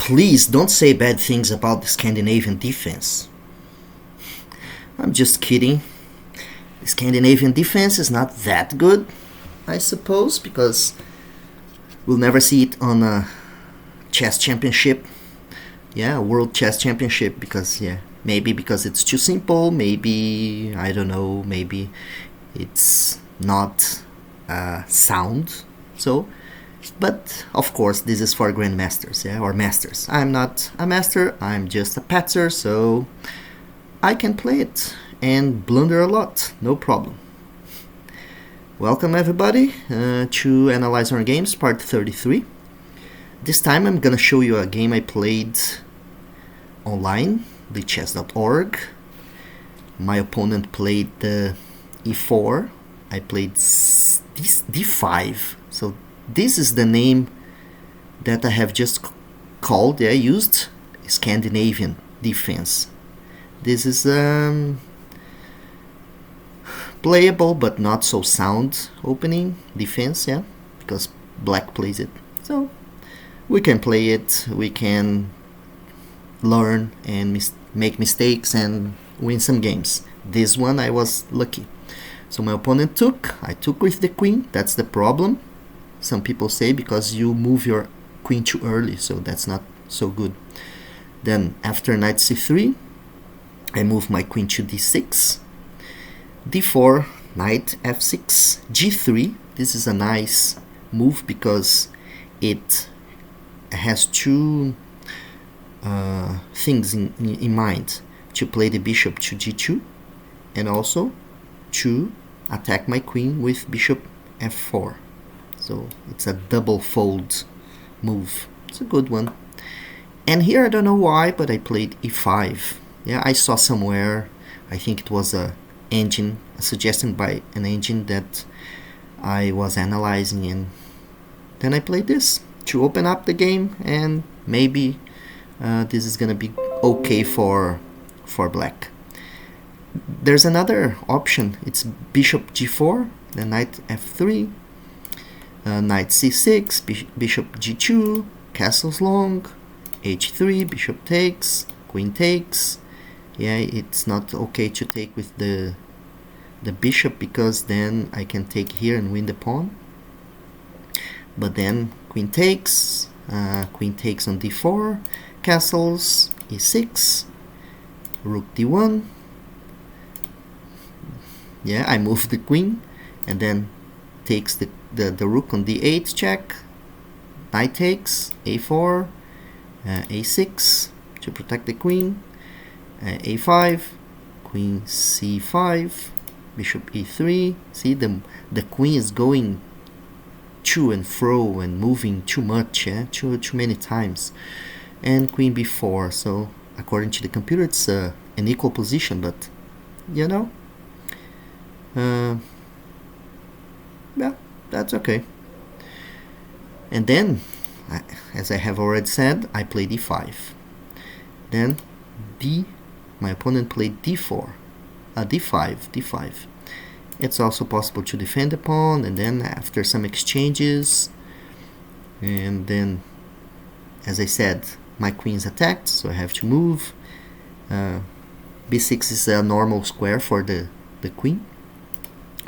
please don't say bad things about the Scandinavian defense. I'm just kidding. The Scandinavian defense is not that good, I suppose, because we'll never see it on a chess championship. Yeah, a world chess championship, because maybe because it's too simple, maybe, I don't know, maybe it's not sound. So, but of course this is for grandmasters, or masters. I'm not a master, I'm just a patzer, so I can play it and blunder a lot, no problem. Welcome everybody to Analyze Our Games part 33. This time I'm gonna show you a game I played online, thechess.org. My opponent played e4, I played d5. So this is the name that I have just called, used, Scandinavian defense. This is playable but not so sound opening defense, because black plays it. So we can play it, we can learn and make mistakes and win some games. This one I was lucky. So my opponent I took with the queen. That's the problem. Some people say because you move your queen too early, so that's not so good. Then after knight c3, I move my queen to d6, d4, knight f6, g3. This is a nice move because it has two things in mind: to play the bishop to g2 and also to attack my queen with bishop f4. So it's a double fold move. It's a good one. And here I don't know why, but I played e5. I saw somewhere, I think it was a suggestion by an engine that I was analyzing, and then I played this to open up the game, and maybe this is gonna be okay for black. There's another option. It's bishop g4, then knight f3, knight c6, bishop g2, castles long, h3, bishop takes, queen takes. It's not okay to take with the bishop, because then I can take here and win the pawn. But then queen takes on d4, castles, e6, rook d1. I move the queen and then takes the rook on d8 check, knight takes, a4, a6 to protect the queen, a5, queen c5, bishop e3. See, the queen is going to and fro and moving too much, too many times, and queen b4. So according to the computer it's an equal position, but that's okay. And then, as I have already said, I played d5. Then my opponent played d4, d5. It's also possible to defend the pawn, and then after some exchanges, and then, as I said, my queen's attacked, so I have to move. b6 is a normal square for the queen.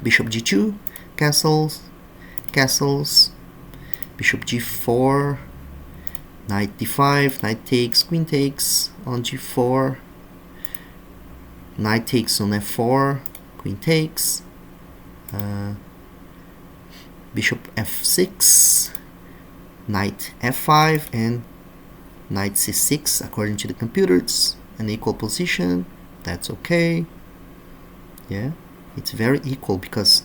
Bishop g2, castles, bishop g4, knight d5, knight takes, queen takes on g4, knight takes on f4, queen takes, bishop f6, knight f5, and knight c6. According to the computer it's an equal position. That's okay. It's very equal, because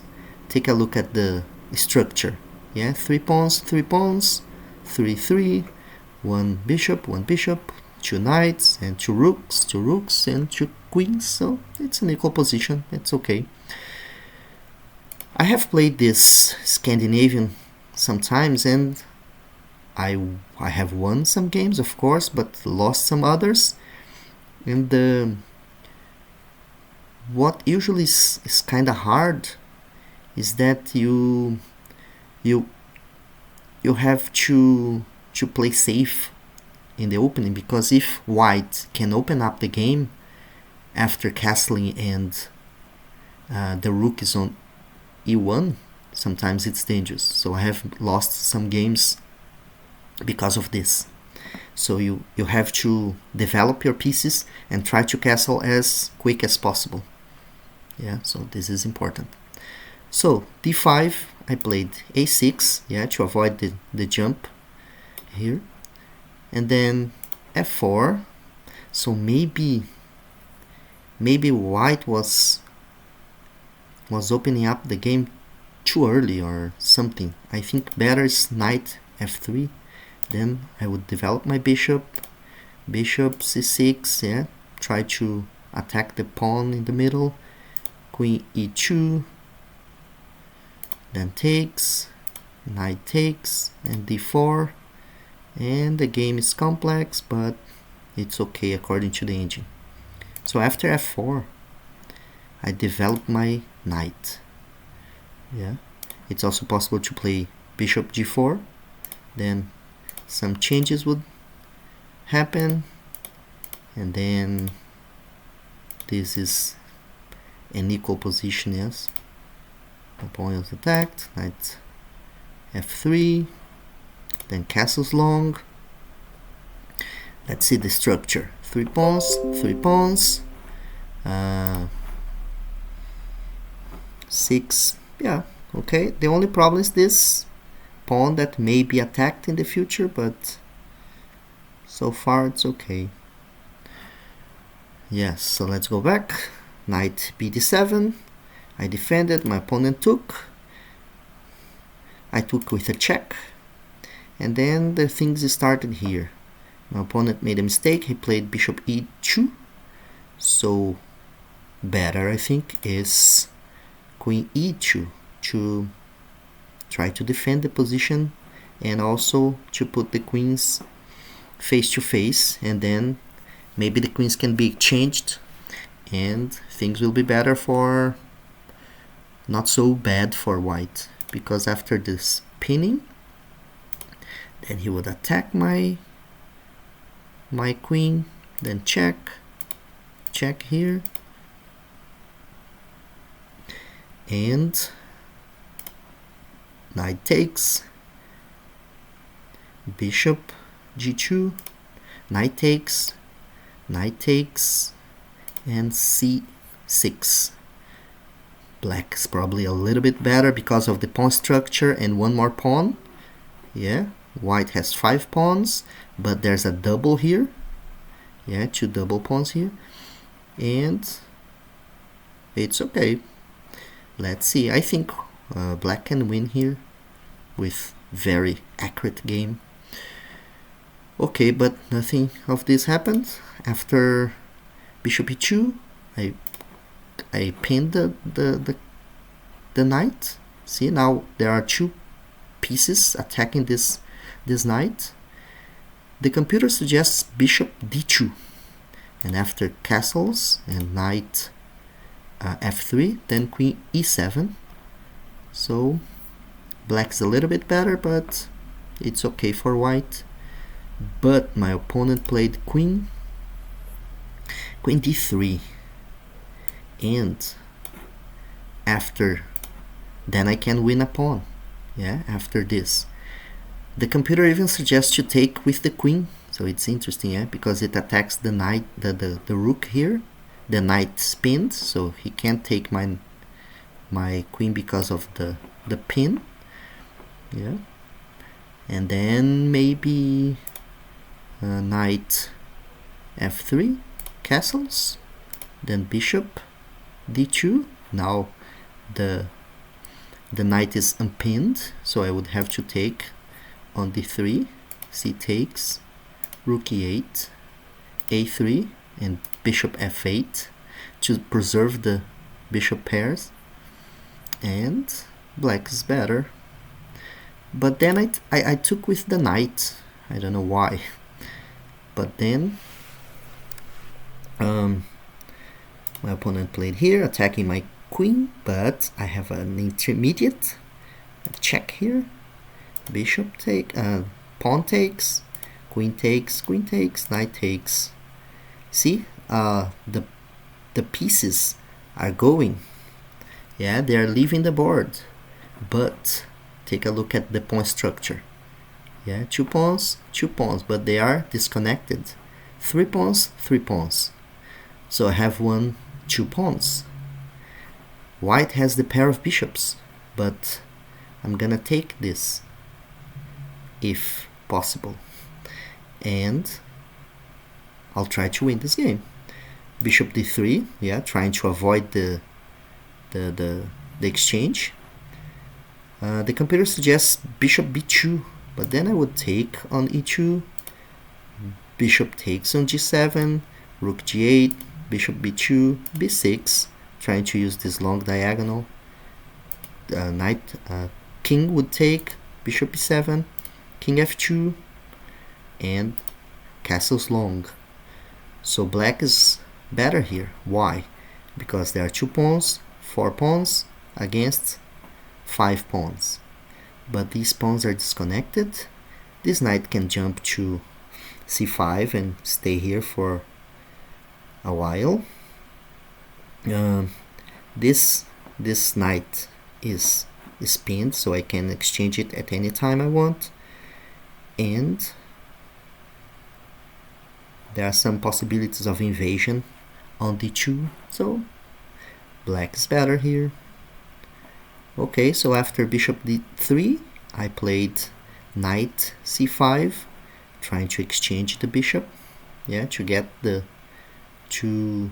take a look at the structure. 3 pawns, 3 pawns, 3 3, 1 bishop, 2 knights, and 2 rooks, and 2 queens. So it's an equal position. It's okay. I have played this Scandinavian sometimes, and I have won some games, of course, but lost some others. And what usually is kind of hard is that you have to play safe in the opening, because if white can open up the game after castling and the rook is on e1, sometimes it's dangerous. So I have lost some games because of this. So you have to develop your pieces and try to castle as quick as possible. Yeah, so this is important. So d5, I played a6, yeah, to avoid the jump here, and then f4. So maybe white was opening up the game too early or something. I think better is knight f3. Then I would develop my bishop c6, yeah, try to attack the pawn in the middle, queen e2, then takes, knight takes, and d4, and the game is complex, but it's okay according to the engine. So after f4, I develop my knight. Yeah, it's also possible to play bishop g4, then some changes would happen, and then this is an equal position, yes. The pawn is attacked, knight f3, then castles long. Let's see the structure. 3 pawns, 6, yeah, okay. The only problem is this pawn that may be attacked in the future, but so far it's okay. Yes, so let's go back. Knight bd7, I defended, my opponent took, I took with a check, and then the things started here. My opponent made a mistake, he played bishop e2, so better I think is queen e2 to try to defend the position and also to put the queens face to face, and then maybe the queens can be exchanged and things will be better for, not so bad for white, because after this pinning, then he would attack my queen, then check here, and knight takes, bishop g2, knight takes, and c6. Black is probably a little bit better because of the pawn structure and one more pawn. Yeah, white has 5 pawns, but there's a double here. Yeah, 2 double pawns here, and it's okay. Let's see. I think black can win here with very accurate game. Okay, but nothing of this happened. After bishop e2, I pinned the knight. See, now there are 2 pieces attacking this knight. The computer suggests bishop d2, and after castles and knight f3, then queen e7. So black's a little bit better, but it's okay for white. But my opponent played queen d3, and after then I can win a pawn. Yeah, after this the computer even suggests you take with the queen, so it's interesting, yeah, because it attacks the knight, the rook here. The knight spins, so he can't take my queen because of the pin. Yeah, and then maybe knight f3, castles, then bishop d2. Now the knight is unpinned, so I would have to take on d3, c takes, rook e8, a3, and bishop f8 to preserve the bishop pairs, and black is better. But then I took with the knight, I don't know why, but then my opponent played here, attacking my queen, but I have an intermediate check here. Bishop take, pawn takes, queen takes, knight takes. See, the pieces are going. Yeah, they are leaving the board. But take a look at the pawn structure. Yeah, two pawns, but they are disconnected. 3 pawns, 3 pawns. So I have 2 pawns. White has the pair of bishops, but I'm gonna take this if possible. And I'll try to win this game. Bishop d3, yeah, trying to avoid the exchange. The computer suggests bishop b2, but then I would take on e2, bishop takes on g7, rook g8, bishop b2, b6, trying to use this long diagonal. King would take, bishop b7, king f2, and castles long. So black is better here. Why? Because there are 2 pawns, 4 pawns against 5 pawns. But these pawns are disconnected. This knight can jump to c5 and stay here for a while. This knight is pinned, so I can exchange it at any time I want. And there are some possibilities of invasion on d2, so black is better here. Okay, so after bishop d3, I played knight c5, trying to exchange the bishop, yeah, to get the two.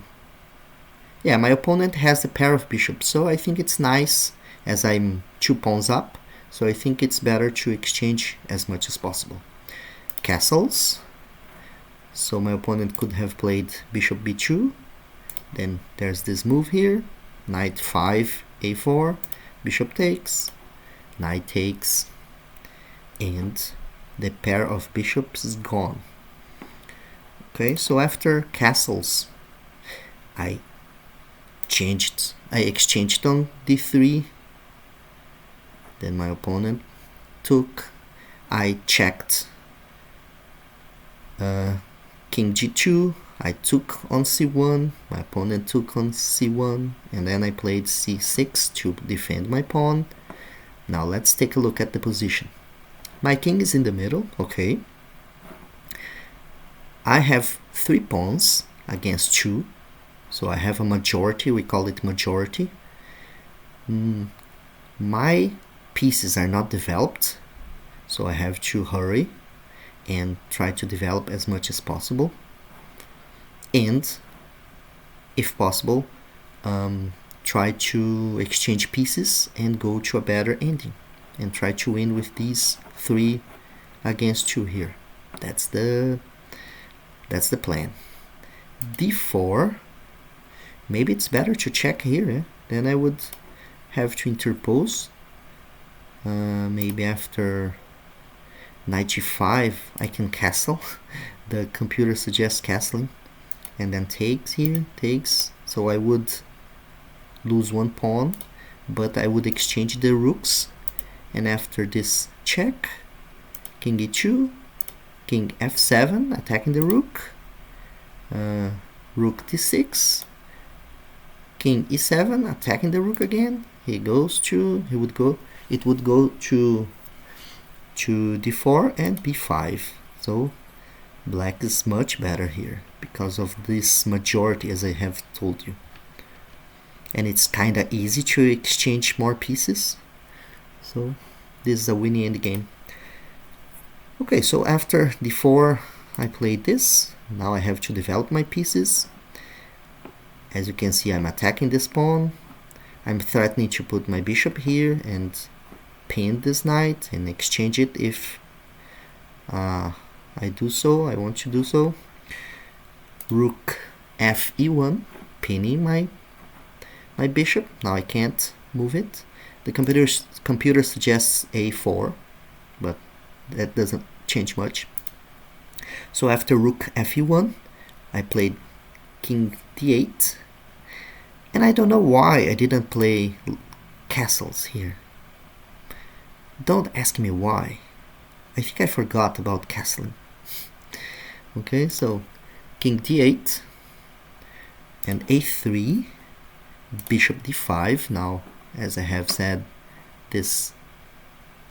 Yeah, my opponent has a pair of bishops, so I think it's nice as I'm 2 pawns up, so I think it's better to exchange as much as possible. Castles. So my opponent could have played bishop b2, then there's this move here, knight 5, a4, bishop takes, knight takes, and the pair of bishops is gone. Okay, so after castles, I exchanged on d3, then my opponent took, I checked king g2, I took on c1, my opponent took on c1, and then I played c6 to defend my pawn. Now let's take a look at the position. My king is in the middle, okay. I have 3 pawns against 2, so I have a majority, we call it majority. My pieces are not developed, so I have to hurry and try to develop as much as possible. And if possible, try to exchange pieces and go to a better ending and try to win with these 3 against 2 here. That's the plan. d4, maybe it's better to check here, eh? Then I would have to interpose. Maybe after knight g5 I can castle. The computer suggests castling, and then takes here, takes, so I would lose 1 pawn, but I would exchange the rooks, and after this check, king e2, king f7, attacking the rook, rook d6, king e7, attacking the rook again. It would go to d4 and b5. So black is much better here because of this majority, as I have told you. And it's kinda easy to exchange more pieces. So this is a winning endgame. Okay, so after d4 I played this. Now I have to develop my pieces. As you can see, I'm attacking this pawn. I'm threatening to put my bishop here and pin this knight and exchange it if I want to do so. Rook f e1, pinning my bishop. Now I can't move it. The computer suggests a4, but that doesn't change much. So after rook f e1, I played king d8, and I don't know why I didn't play castles here. Don't ask me why. I think I forgot about castling. Okay, so king d8 and a3, bishop d5. Now, as I have said, this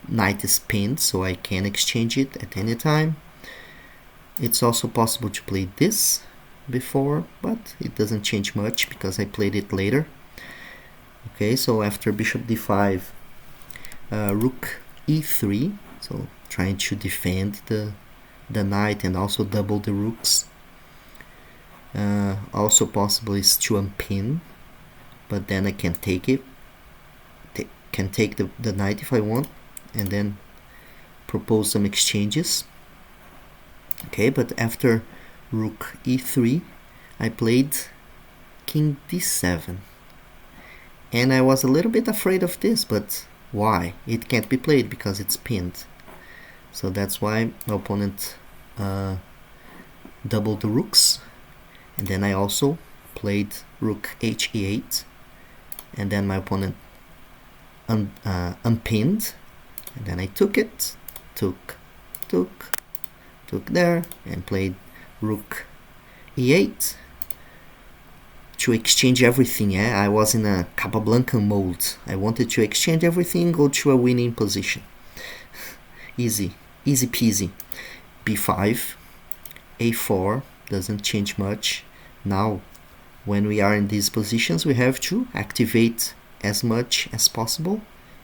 knight is pinned, so I can exchange it at any time. It's also possible to play this before, but it doesn't change much because I played it later. Okay, so after bishop d5, rook e3, so trying to defend the knight and also double the rooks. Also possible is to unpin, but then I can take it, can take the knight if I want, and then propose some exchanges. Okay, but after rook e3, I played king d7. And I was a little bit afraid of this, but why? It can't be played because it's pinned. So that's why my opponent doubled the rooks. And then I also played rook he8. And then my opponent unpinned. And then I took it, took there, and played rook e8 to exchange everything. I was in a Capablanca mode. I wanted to exchange everything, go to a winning position. Easy peasy. b5, a4, doesn't change much. Now, when we are in these positions, we have to activate as much as possible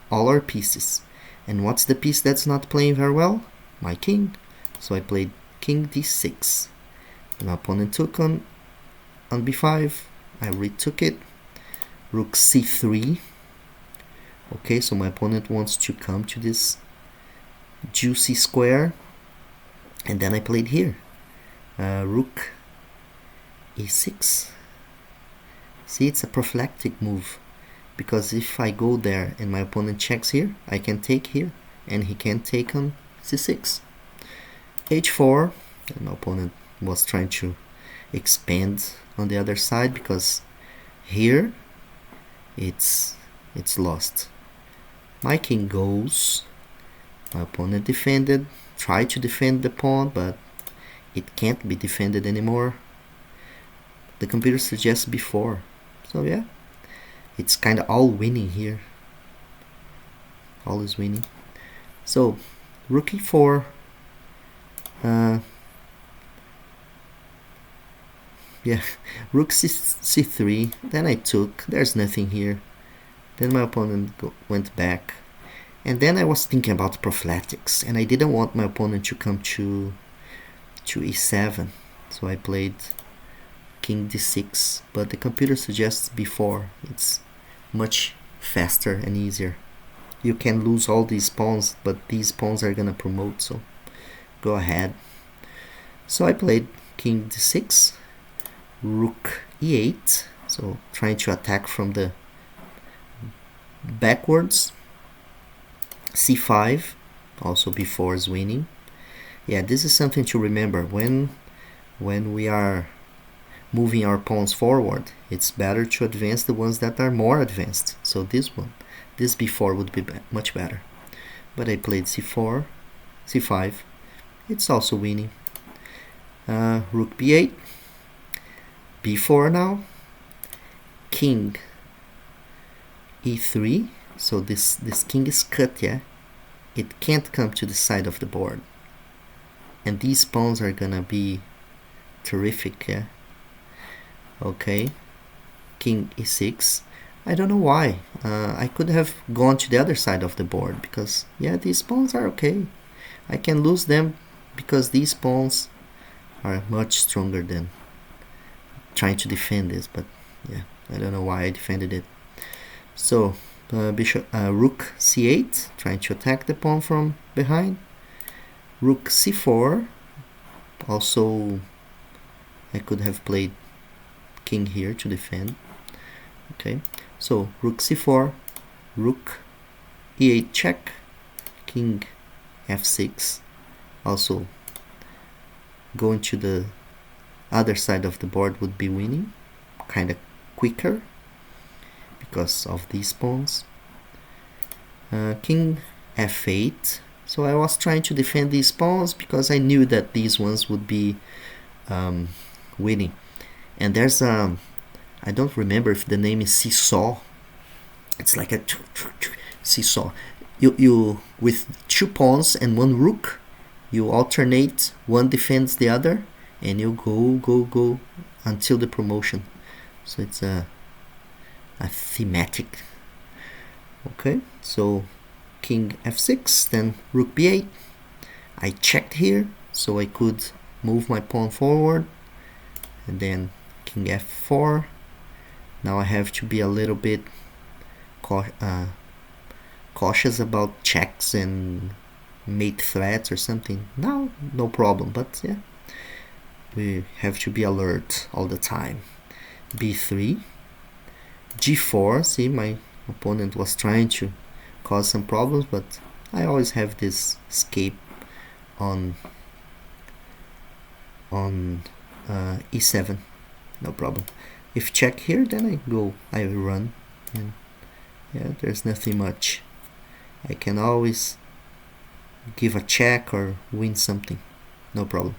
all our pieces. And what's the piece that's not playing very well? My king. So I played king d6. My opponent took on b5. I retook it. Rook c3. Okay, so my opponent wants to come to this juicy square. And then I played here. Rook e6. See, it's a prophylactic move. Because if I go there and my opponent checks here, I can take here. And he can take on c6. h4. And my opponent was trying to expand on the other side because here it's lost. My king goes. My opponent defended, tried to defend the pawn, but it can't be defended anymore. The computer suggests before. So yeah, it's kind of all winning here. All is winning. So rook e4. Yeah, rook c3, then I took, there's nothing here. Then my opponent went back. And then I was thinking about prophylactics, and I didn't want my opponent to come to e7. So I played king d6, but the computer suggests before. It's much faster and easier. You can lose all these pawns, but these pawns are gonna promote, so go ahead. So I played king d6. Rook e8, so trying to attack from the backwards. c5, also before is winning. Yeah, this is something to remember. When we are moving our pawns forward, it's better to advance the ones that are more advanced. So this before would be much better. But I played c4, c5. It's also winning. Rook b8. b4 now. King e3. So this king is cut, yeah? It can't come to the side of the board. And these pawns are gonna be terrific, yeah? Okay. King e6. I don't know why. I could have gone to the other side of the board because, yeah, these pawns are okay. I can lose them because these pawns are much stronger than trying to defend this, but yeah, I don't know why I defended it. So rook c8, trying to attack the pawn from behind. Rook c4. Also, I could have played king here to defend. Okay, so rook c4, rook e8 check, king f6. Also, going to the other side of the board would be winning, kind of quicker because of these pawns. King f8, So I was trying to defend these pawns because I knew that these ones would be winning. And there's I don't remember if the name is seesaw. It's like a seesaw. You with 2 pawns and 1 rook, you alternate, one defends the other, and you go until the promotion. So it's a thematic. Okay, so king f6, then rook b8. I checked here so I could move my pawn forward, and then king f4. Now I have to be a little bit cautious about checks and mate threats or something. Now, no problem, but yeah, we have to be alert all the time. b3, g4. See, my opponent was trying to cause some problems, but I always have this escape on e7, no problem. If check here, then I run, and yeah, there's nothing much. I can always give a check or win something, no problem.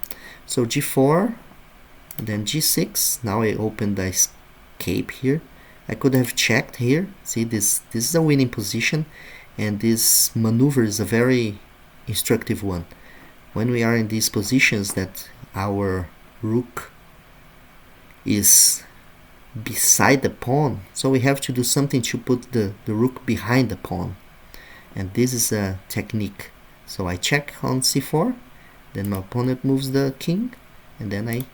So g4, then g6. Now I open the escape here. I could have checked here. See, this is a winning position, and this maneuver is a very instructive one. When we are in these positions that our rook is beside the pawn, so we have to do something to put the rook behind the pawn, and this is a technique. So I check on c4, then my opponent moves the king, and then I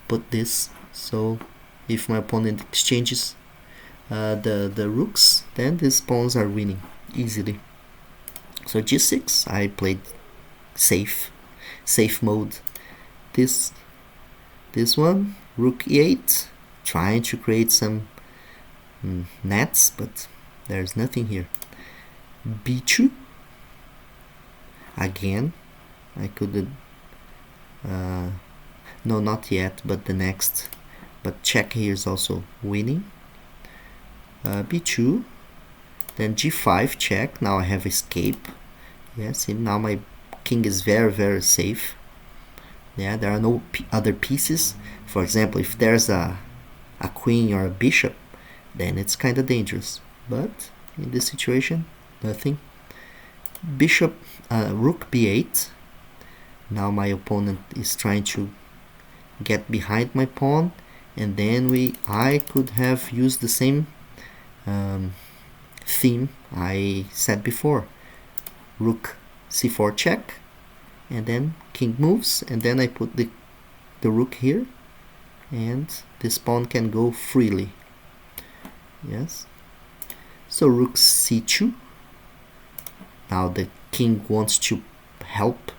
put this. So if my opponent exchanges the rooks, then these pawns are winning easily. So g6, I played safe mode. This one, rook e8, trying to create some nets, but there's nothing here. b2, again, I could no, not yet, but the next, but check here is also winning. b2, then g5, check. Now I have escape. Yes, and now my king is very safe. Yeah, there are no other pieces. For example, if there's a queen or a bishop, then it's kind of dangerous. But in this situation, nothing. Bishop, rook b8. Now my opponent is trying to get behind my pawn, and then I could have used the same theme I said before. Rook c4 check, and then king moves, and then I put the rook here, and this pawn can go freely. Yes. So rook c2. Now the king wants to help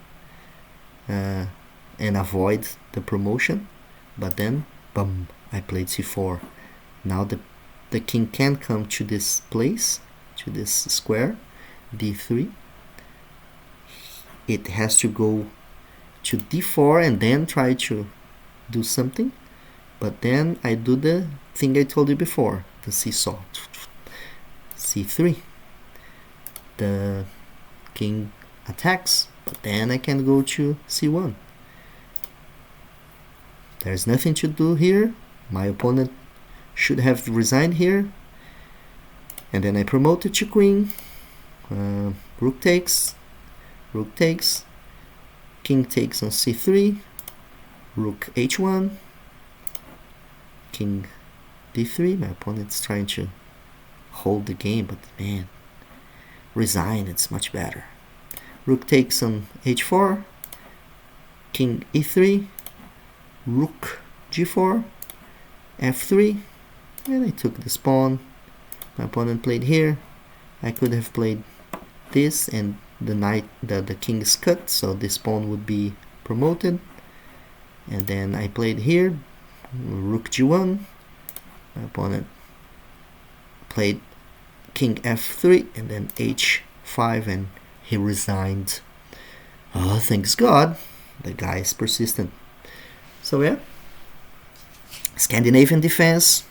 and avoid the promotion, but then boom, I played c4. Now the king can come to this place, to this square, d3. It has to go to d4 and then try to do something, but then I do the thing I told you before, the seesaw. c3. The king attacks, but then I can go to c1. There's nothing to do here. My opponent should have resigned here, and then I promoted to queen. Rook takes, king takes on c3, rook h1, king d3. My opponent's trying to hold the game, but man, resign, it's much better. Rook takes on h4, king e3, rook g4, f3, and I took this pawn. My opponent played here. I could have played this, and the king is cut, so this pawn would be promoted. And then I played here, rook g1. My opponent played king f3 and then h5, and he resigned. Oh, thanks God, the guy is persistent. So yeah, Scandinavian defense,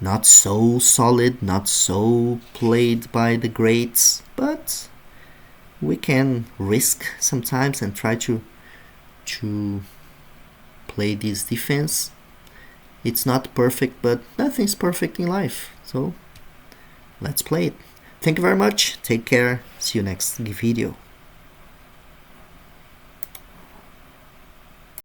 not so solid, not so played by the greats, but we can risk sometimes and try to play this defense. It's not perfect, but nothing's perfect in life, so let's play it. Thank you very much. Take care. See you next video.